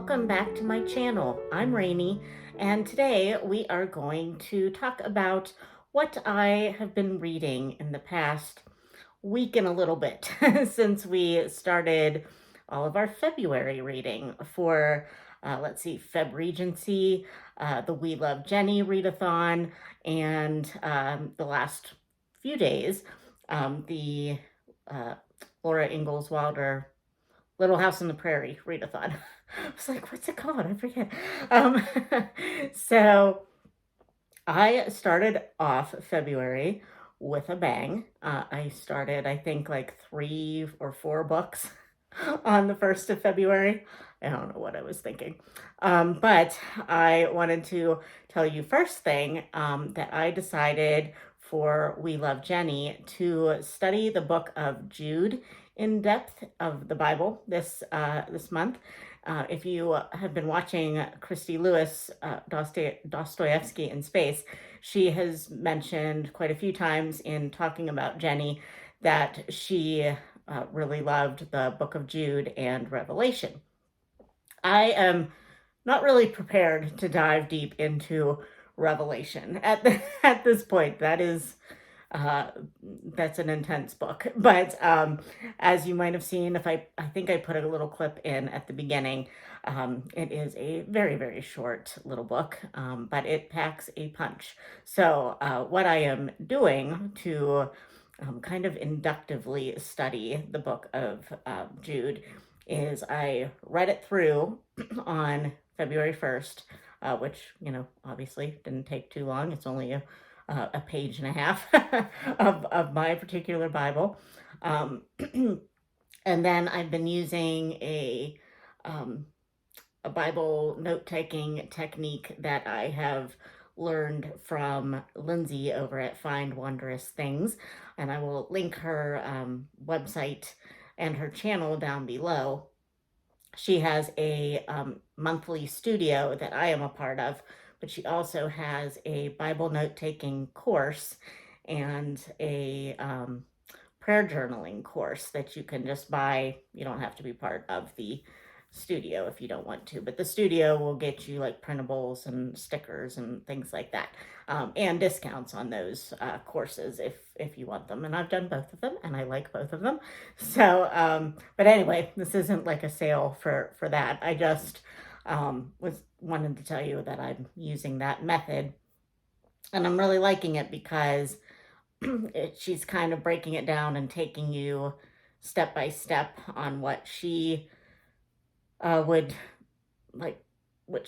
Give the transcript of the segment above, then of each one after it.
Welcome back to my channel. I'm Rainey, and today we are going to talk about what I have been reading in the past week and a little bit since we started all of our February reading for, let's see, Feb Regency, the We Love Jenny readathon, and the last few days, the uh, Laura Ingalls Wilder Little House on the Prairie readathon. I was like, what's it called? I forget. Um, so I started off February with a bang. I started, I think, like 3 or 4 books on the 1st of February. I don't know what I was thinking. But I wanted to tell you first thing that I decided for We Love Jenny to study the book of Jude in depth of the Bible this month. If you have been watching Christy Lewis, Dostoevsky in Space, she has mentioned quite a few times in talking about Jenny that she really loved the book of Jude and Revelation. I am not really prepared to dive deep into Revelation at this point. Uh, that's an intense book. But as you might have seen, if I think I put a little clip in at the beginning. It is a very, very short little book, but it packs a punch. So what I am doing to kind of inductively study the book of Jude is I read it through on February 1st, which, obviously didn't take too long. It's only a page and a half of my particular Bible. Um, and then I've been using a Bible note-taking technique that I have learned from Lindsay over at Find Wondrous Things. And I will link her website and her channel down below. She has a monthly studio that I am a part of, but she also has a Bible note-taking course and a prayer journaling course that you can just buy. You don't have to be part of the studio if you don't want to, but the studio will get you like printables and stickers and things like that, and discounts on those courses if you want them. And I've done both of them, and I like both of them. So, but anyway, this isn't like a sale for that. I just was wanted to tell you that I'm using that method, and I'm really liking it because she's kind of breaking it down and taking you step by step on what she would like what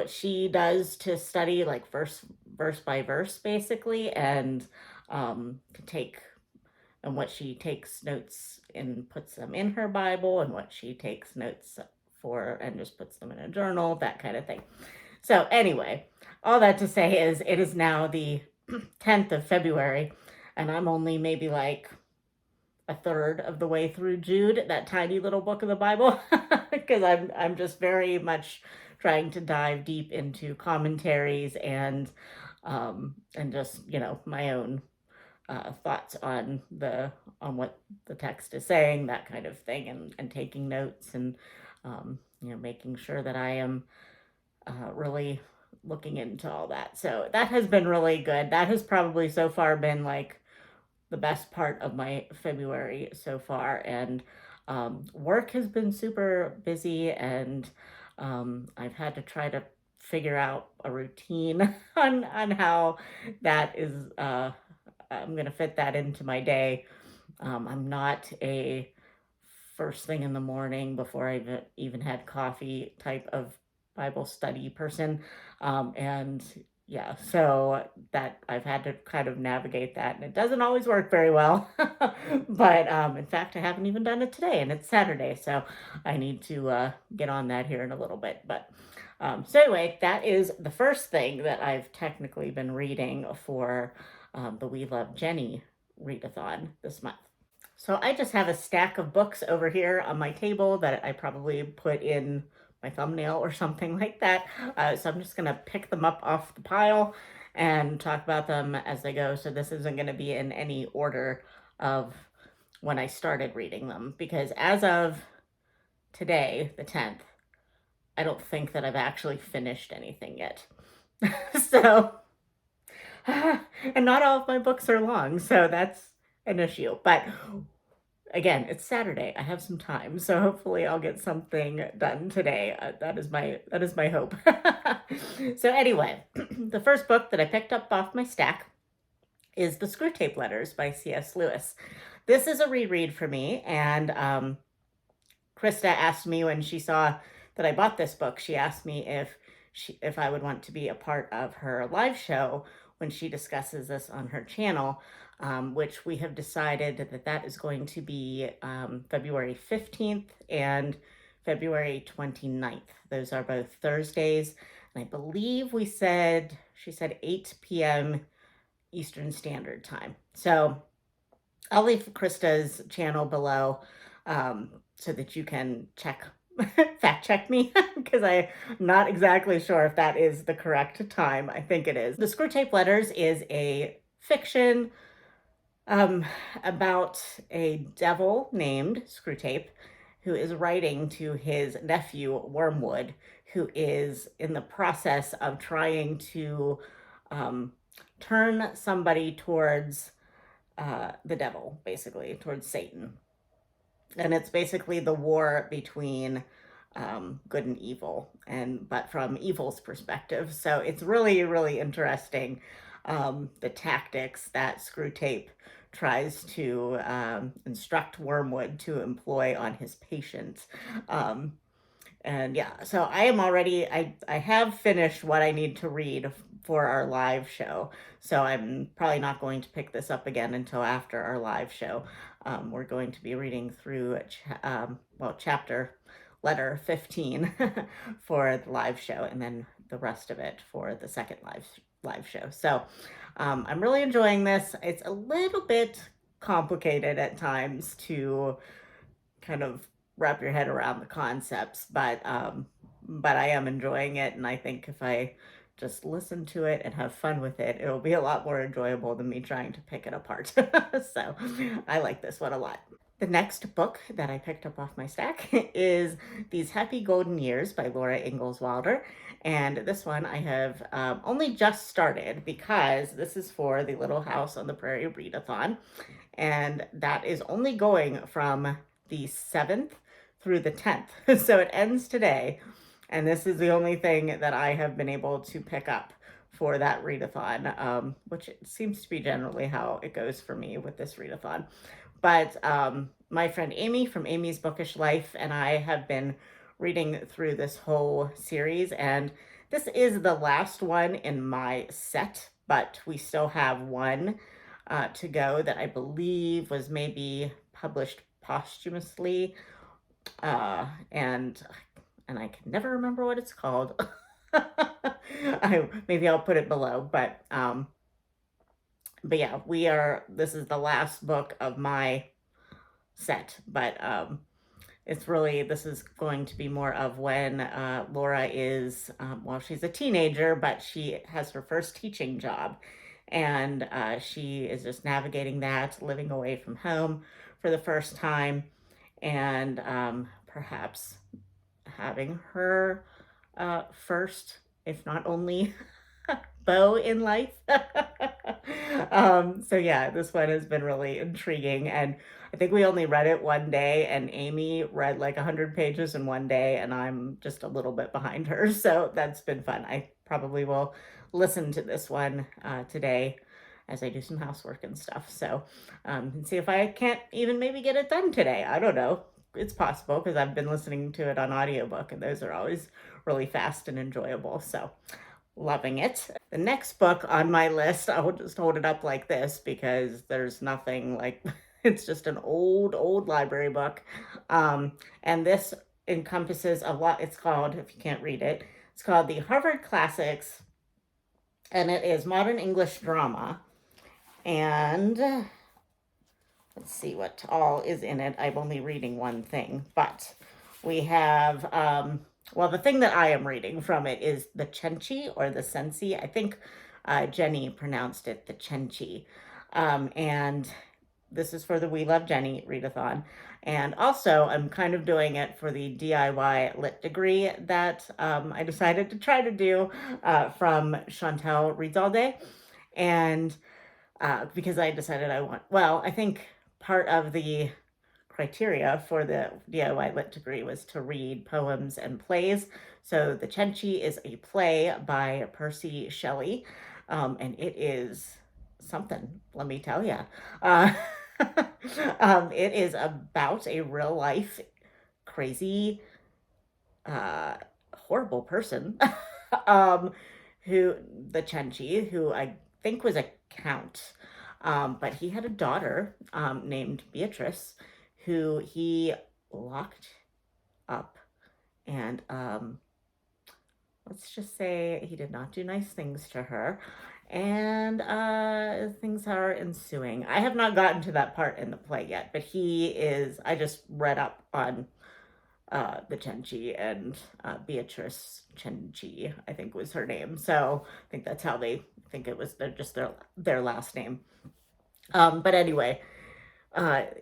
she does to study, like verse by verse basically, and to take and what she takes notes and puts them in her Bible, and what she takes notes for and just puts them in a journal, that kind of thing. So anyway, all that to say is it is now the 10th of February, and I'm only maybe like a third of the way through Jude, that tiny little book of the Bible, because I'm just very much trying to dive deep into commentaries and just my own thoughts on what the text is saying, that kind of thing, and taking notes and making sure that I am really looking into all that. So that has been really good. That has probably so far been like the best part of my February so far. And work has been super busy, and I've had to try to figure out a routine on how that is. I'm going to fit that into my day. I'm not a first thing in the morning before I've even had coffee type of Bible study person. And yeah, so that I've had to kind of navigate that, and it doesn't always work very well. But in fact, I haven't even done it today, and it's Saturday, so I need to get on that here in a little bit. But so anyway, that is the first thing that I've technically been reading for the We Love Jenny readathon this month. So I just have a stack of books over here on my table that I probably put in my thumbnail or something like that. So I'm just going to pick them up off the pile and talk about them as they go. So this isn't going to be in any order of when I started reading them, because as of today, the 10th, I don't think that I've actually finished anything yet. So, and not all of my books are long, so that's an issue. But again, it's Saturday. I have some time, so hopefully I'll get something done today. That is my hope. So anyway, the first book that I picked up off my stack is the Screwtape Letters by C.S. Lewis. This is a reread for me, and Krista asked me when she saw that I bought this book. She asked me if I would want to be a part of her live show when she discusses this on her channel, which we have decided that is going to be February 15th and February 29th. Those are both Thursdays. And I believe she said 8 p.m. Eastern Standard Time. So I'll leave Krista's channel below so that you can fact check me, because I'm not exactly sure if that is the correct time. I think it is. The Screwtape Letters is a fiction about a devil named Screwtape who is writing to his nephew Wormwood, who is in the process of trying to turn somebody towards the devil, basically, towards Satan. And it's basically the war between good and evil, but from evil's perspective. So it's really, really interesting, the tactics that Screwtape tries to instruct Wormwood to employ on his patient. And yeah, so I have finished what I need to read for our live show. So I'm probably not going to pick this up again until after our live show. We're going to be reading through, letter 15 for the live show, and then the rest of it for the second live show. So I'm really enjoying this. It's a little bit complicated at times to kind of wrap your head around the concepts, but I am enjoying it, and I think if I just listen to it and have fun with it, it'll be a lot more enjoyable than me trying to pick it apart. So I like this one a lot. The next book that I picked up off my stack is These Happy Golden Years by Laura Ingalls Wilder. And this one I have only just started, because this is for the Little House on the Prairie readathon. And that is only going from the 7th through the 10th. So it ends today. And this is the only thing that I have been able to pick up for that readathon, which seems to be generally how it goes for me with this readathon. But my friend Amy from Amy's Bookish Life and I have been reading through this whole series, and this is the last one in my set, but we still have one to go that I believe was maybe published posthumously, and I can never remember what it's called. Maybe I'll put it below, but yeah, this is the last book of my set, but this is going to be more of when Laura is, she's a teenager, but she has her first teaching job, and she is just navigating that, living away from home for the first time, and perhaps having her first, if not only, beau in life. So yeah, this one has been really intriguing, and I think we only read it one day, and Amy read like 100 pages in one day, and I'm just a little bit behind her, so that's been fun. I probably will listen to this one today as I do some housework and stuff, so and see if I can't even maybe get it done today. I don't know. It's possible, because I've been listening to it on audiobook, and those are always really fast and enjoyable, so loving it. The next book on my list, I will just hold it up like this because there's nothing like, it's just an old library book. And this encompasses a lot. It's called, if you can't read it, it's called The Harvard Classics, and it is modern English drama. And let's see what all is in it. I'm only reading one thing, but we have, the thing that I am reading from it is the Cenci or the Sensi. I think Jenny pronounced it the Cenci. And this is for the We Love Jenny readathon. And also, I'm kind of doing it for the DIY lit degree that I decided to try to do from Chantel Reads All Day. And because I decided I think part of the criteria for the DIY lit degree was to read poems and plays. So The Cenci is a play by Percy Shelley, and it is something, let me tell you. Uh, it is about a real life crazy, uh, horrible person, um, who the Cenci, who I think was a count, but he had a daughter named Beatrice, who he locked up, and let's just say he did not do nice things to her. And things are ensuing. I have not gotten to that part in the play yet, but he is. I just read up on the Cenci, and Beatrice Cenci, I think was her name. So I think that's how they think it was. They're just their last name. But anyway,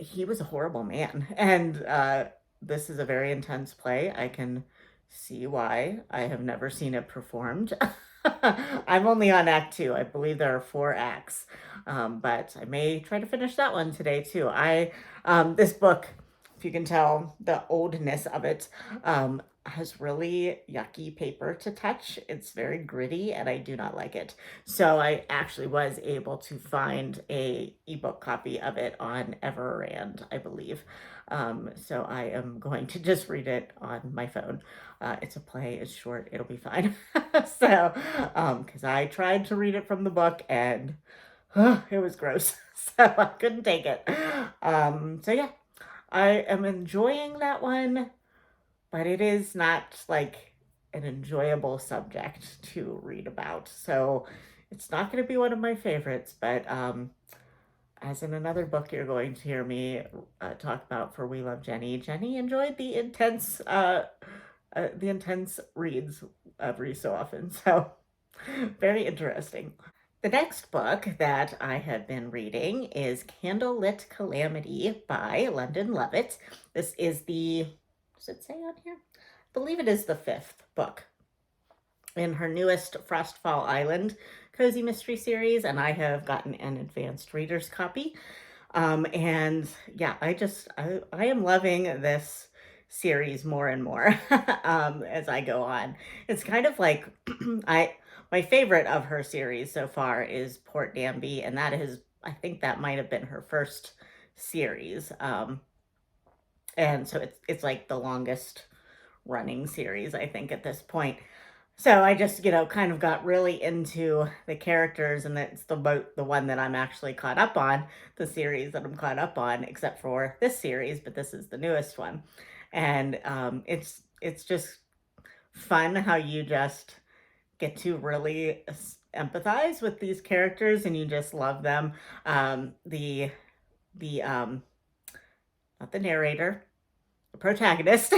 he was a horrible man, and this is a very intense play. I can see why. I have never seen it performed. I'm only on Act Two. I believe there are 4 acts, but I may try to finish that one today too. This book, if you can tell the oldness of it, has really yucky paper to touch. It's very gritty, and I do not like it. So I actually was able to find a ebook copy of it on Everand, I believe. So I am going to just read it on my phone. It's a play, it's short, it'll be fine. So, because I tried to read it from the book, and it was gross. So I couldn't take it. So yeah, I am enjoying that one, but it is not like an enjoyable subject to read about. So it's not going to be one of my favorites, but as in another book you're going to hear me talk about for We Love Jenny, Jenny enjoyed the intense reads every so often. So very interesting. The next book that I have been reading is Candlelit Calamity by London Levitt. This is does it say on here? I believe it is the 5th book in her newest Frostfall Island cozy mystery series, and I have gotten an advanced reader's copy. And yeah, I am loving this series more and more as I go on. It's kind of like my favorite of her series so far is Port Danby, and I think that might have been her first series. And so it's like the longest running series, I think, at this point. So I just, kind of got really into the characters, and it's the one that I'm actually caught up on, the series that I'm caught up on, except for this series, but this is the newest one. And it's just fun how you just get to really empathize with these characters, and you just love them. The not the narrator, the protagonist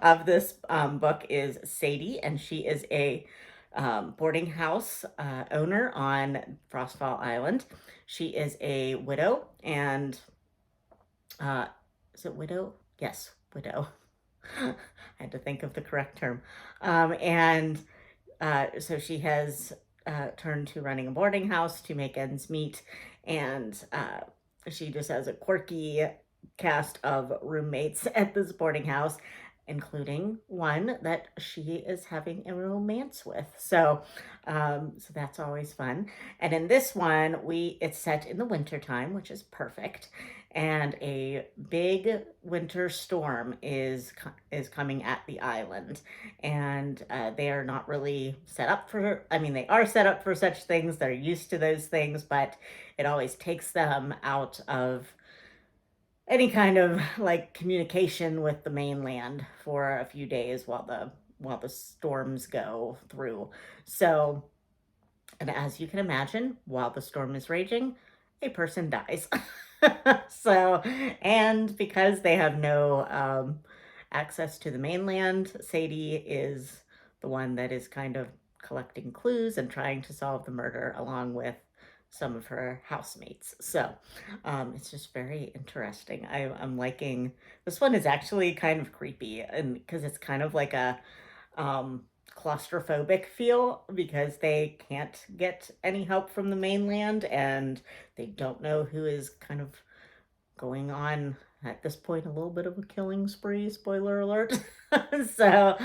of this book is Sadie, and she is a boarding house owner on Frostfall Island. She is a widow, and is it widow? Yes, widow. I had to think of the correct term. And so she has turned to running a boarding house to make ends meet, and she just has a quirky cast of roommates at this boarding house, including one that she is having a romance with. So that's always fun. And in this one, it's set in the wintertime, which is perfect. And a big winter storm is coming at the island, and they are not really set up for. I mean, they are set up for such things. They're used to those things, but it always takes them out of any kind of like communication with the mainland for a few days while the storms go through. So, and as you can imagine, while the storm is raging, a person dies. So, and because they have no access to the mainland, Sadie is the one that is kind of collecting clues and trying to solve the murder along with some of her housemates. So it's just very interesting. I'm liking this one. Is actually kind of creepy, and because it's kind of like a um, claustrophobic feel because they can't get any help from the mainland and they don't know who is kind of going on at this point a little bit of a killing spree, spoiler alert. So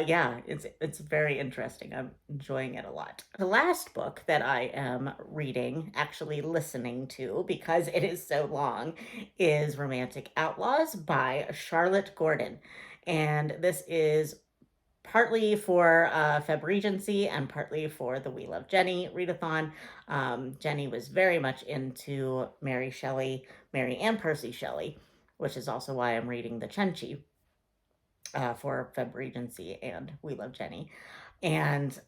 yeah, it's very interesting. I'm enjoying it a lot. The last book that I am reading, actually listening to because it is so long, is Romantic Outlaws by Charlotte Gordon. And this is partly for Feb Regency and partly for the We Love Jenny readathon. Jenny was very much into Mary Shelley, Mary and Percy Shelley, which is also why I'm reading the Cenci for Feb Regency and We Love Jenny. And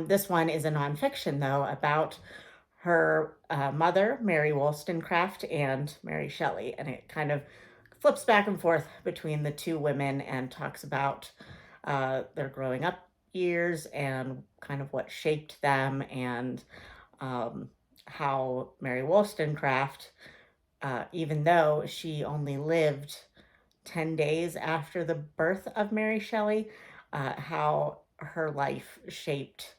this one is a nonfiction, though, about her mother, Mary Wollstonecraft, and Mary Shelley. And it kind of flips back and forth between the two women and talks about their growing up years and kind of what shaped them and um, how Mary Wollstonecraft, even though she only lived 10 days after the birth of Mary Shelley, how her life shaped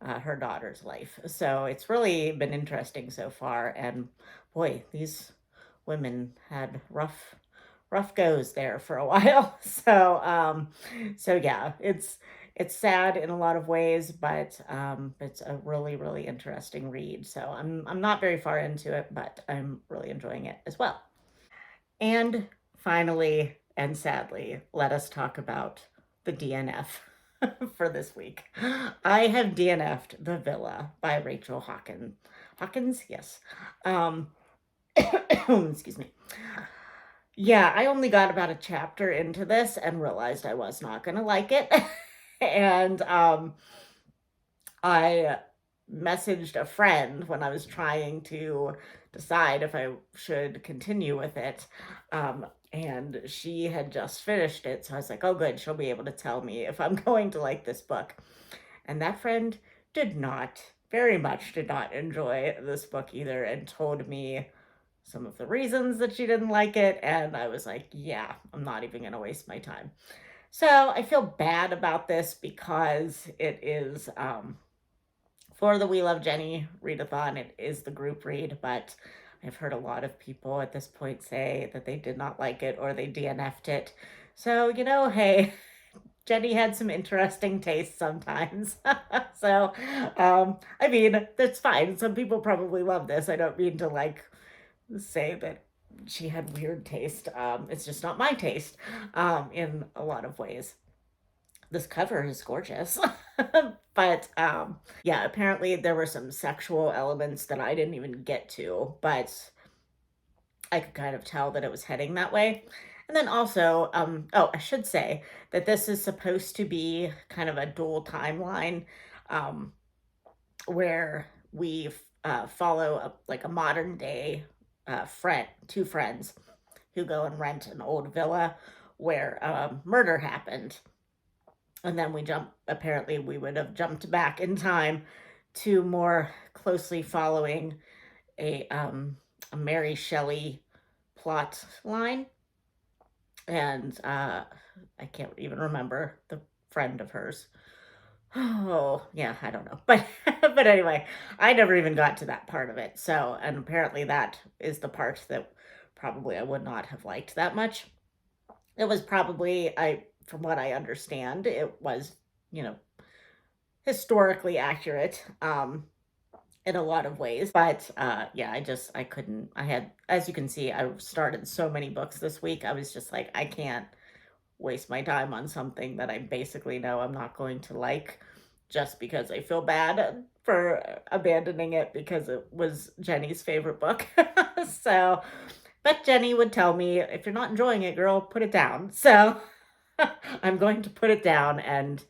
her daughter's life. So it's really been interesting so far. And boy, these women had rough goes there for a while. So yeah, it's sad in a lot of ways, but it's a really interesting read. So I'm not very far into it, but I'm really enjoying it as well. And finally, and sadly, let us talk about the DNF for this week. I have DNF'd The Villa by Rachel Hawkins. Hawkins, yes. Um, excuse me. Yeah, I only got about a chapter into this and realized I was not going to like it. And I messaged a friend when I was trying to decide if I should continue with it. And she had just finished it. So I was like, oh, good. She'll be able to tell me if I'm going to like this book. And that friend did not, very much did not enjoy this book either and told me some of the reasons that she didn't like it. And I was like, yeah, I'm not even going to waste my time. So I feel bad about this because it is for the We Love Jenny readathon. It is the group read, but I've heard a lot of people at this point say that they did not like it or they DNF'd it. So, hey, Jenny had some interesting tastes sometimes. So, I mean, that's fine. Some people probably love this. I don't mean to like say that she had weird taste. It's just not my taste in a lot of ways. This cover is gorgeous. But yeah, apparently there were some sexual elements that I didn't even get to, but I could kind of tell that it was heading that way. And then also, oh, I should say that this is supposed to be kind of a dual timeline um, where we follow like a modern day two friends who go and rent an old villa where murder happened. And then apparently, we would have jumped back in time to more closely following a, um, a Mary Shelley plot line. And I can't even remember the friend of hers. Oh, yeah, I don't know. But but anyway, I never even got to that part of it. So, and apparently that is the part that probably I would not have liked that much. It was probably I from what I understand, it was, you know, historically accurate in a lot of ways. But yeah, I couldn't. I had, as you can see, I started so many books this week. I was just like, I can't waste my time on something that I basically know I'm not going to like just because I feel bad for abandoning it because it was Jenny's favorite book. So, but Jenny would tell me, if you're not enjoying it, girl, put it down. So I'm going to put it down and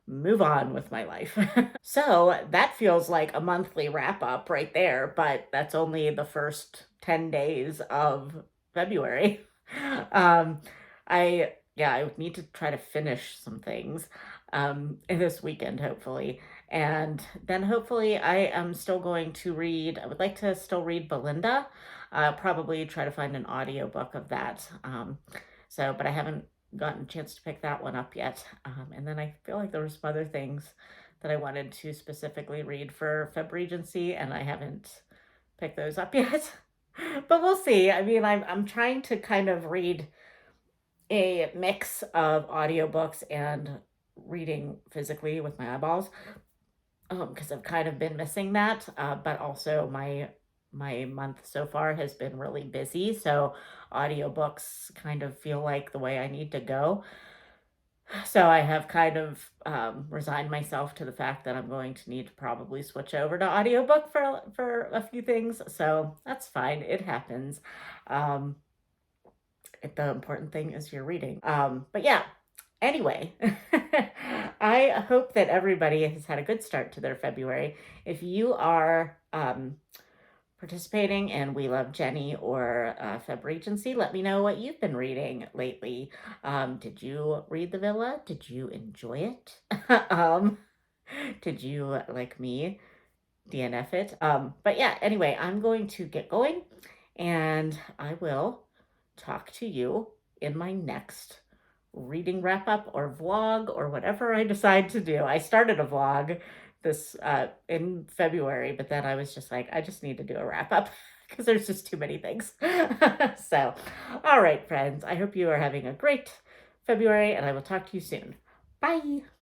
move on with my life. So that feels like a monthly wrap up right there, but that's only the first 10 days of February. Um, I need to try to finish some things. this weekend, hopefully. And then hopefully I am still going to read, I would like to still read Belinda, probably try to find an audiobook of that. But I haven't gotten a chance to pick that one up yet. And then I feel like there were some other things that I wanted to specifically read for Feb Regency, and I haven't picked those up yet. But we'll see. I mean, I'm trying to kind of read a mix of audiobooks and reading physically with my eyeballs, because I've kind of been missing that. But also my month so far has been really busy, so audiobooks kind of feel like the way I need to go. So I have kind of resigned myself to the fact that I'm going to need to probably switch over to audiobook for a few things. So that's fine. It happens. Um, the important thing is you're reading. But yeah, anyway, I hope that everybody has had a good start to their February. If you are participating in We Love Jenny or Feb Regency, let me know what you've been reading lately. Did you read The Villa? Did you enjoy it? Did you, like me, DNF it? But yeah, anyway, I'm going to get going, and I will talk to you in my next reading wrap up or vlog or whatever I decide to do. I started a vlog this in February, but then I was just like, I just need to do a wrap up because there's just too many things. So, all right, friends, I hope you are having a great February, and I will talk to you soon. Bye.